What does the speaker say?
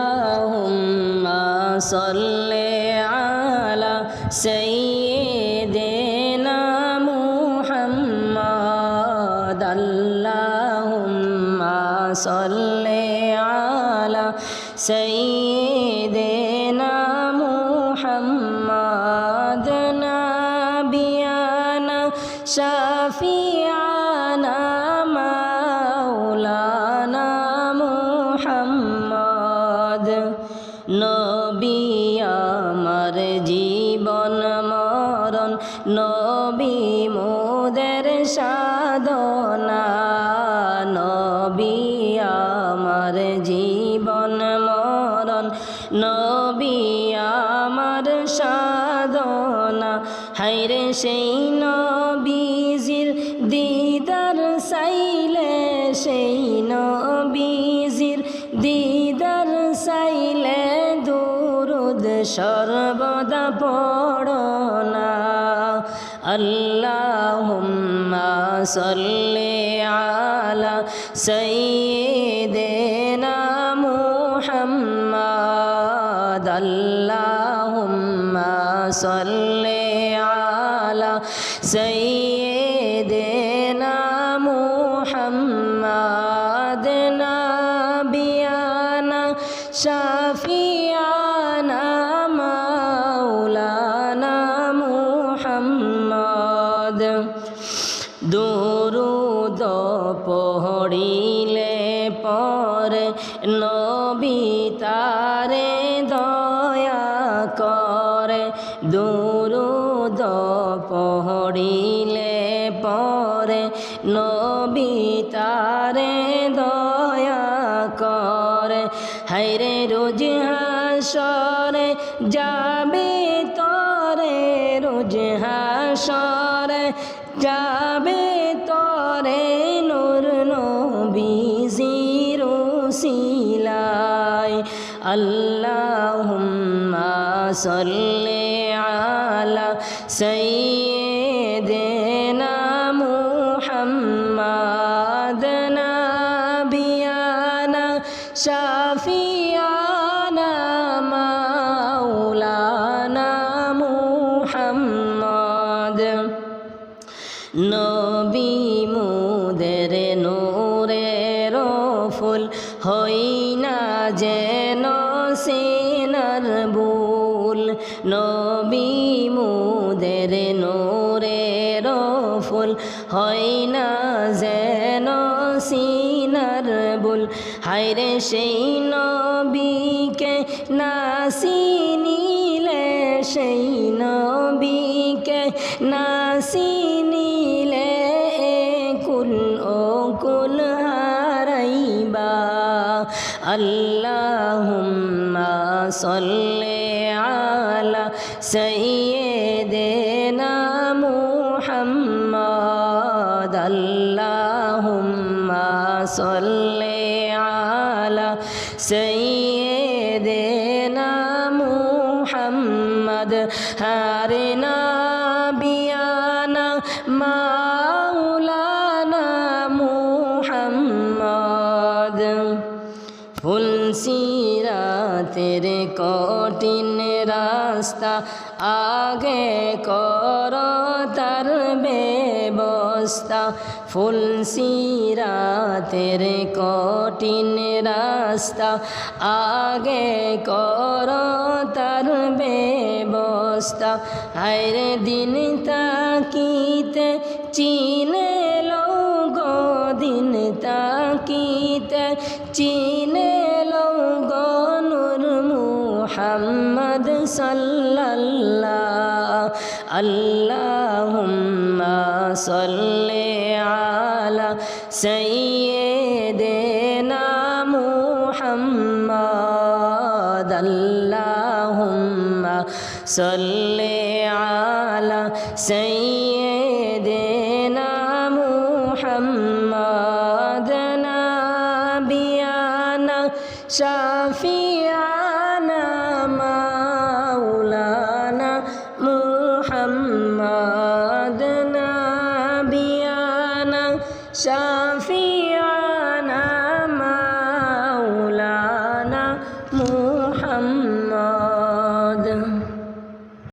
अल्लाहुम्मा सल्ले अला सय्यिदिना मुहम्मद अल्लाहुम्मा सल्ले अला सय्यिदिना मुहम्मद नबियाना शफीआना मौलाना मुहम्मद नबी আমার জীবন মরণ নবী মোদের সাধনা নবী আমার জীবন মরণ নবী আমার সাধনা হায়রে সেই নবীজির দিদার চাইলে সেই নবীজির দিদার চাইলে দুরুদ সর্বদা পড়না আল্লাহুম্মা সাল্লি আলা সাইয়্যিদিনা মুহাম্মদ আল্লাহুম্মা সাল্লি আলা সাইয়্যিদিনা মুহাম্মদ নাবিয়ানা শাফিয়ানা মাওলানা মুহাম্মদ দুরুদ পড়িলে পরে নবী তারে দয়া করে দুরুদ পড়িলে পরে নবী তারে দয়া করে হায়রে রোজ হাসরে যাবে তরে রোজ হাসরে যাবে তরে নূর নবীজির উসিলায় আল্লাহুম্মা সাল্লি আলা সাইয়্যিদিনা মুহাম্মদ নাবিয়ানা শাফিয়ানা মাওলানা মুহাম্মদ নবী মোদের নূরের ফুল হই না যেন সিনার বুল নবী মোদের নূরের ফুল হই না যেন সিনার বুল হায়রে সেই নবীকে না চিনিলে সেই নবীকে না চিনিলে কুল ও কুল হারাইবা আল্লাহুম্মা সাল্লি আলা সাইয়্যিদিনা মুহাম্মদ আল্লাহুম্মা সাল্লি আলা সাইয়্যিদিনা মুহাম্মদ হারে নাবিয়ানা মাওলানা মুহাম্মদ ফুল সিরাতের কঠিন রাস্তা আগে কর তার ব্যবস্থা ফুল সিরাতের কঠিন রাস্তা আগে কর তার ব্যবস্থা হায়রে দিন তাকিতে চিনে গো দিন তাকিতে চিনে গো নূর মুহাম্মদ সাল্লাল্লাহ আল্লাহুম্মা সাল্লি আলা সাইয়্যিদিনা মুহাম্মদ আল্লাহুম্মা সাল্লি আলা সাইয়্যিদিনা মুহাম্মদ নাবিয়ানা শাফিয়ানা মাওলানা মুহাম্মদ নাবিয়ানা শাফিয়ানা মাওলানা محمود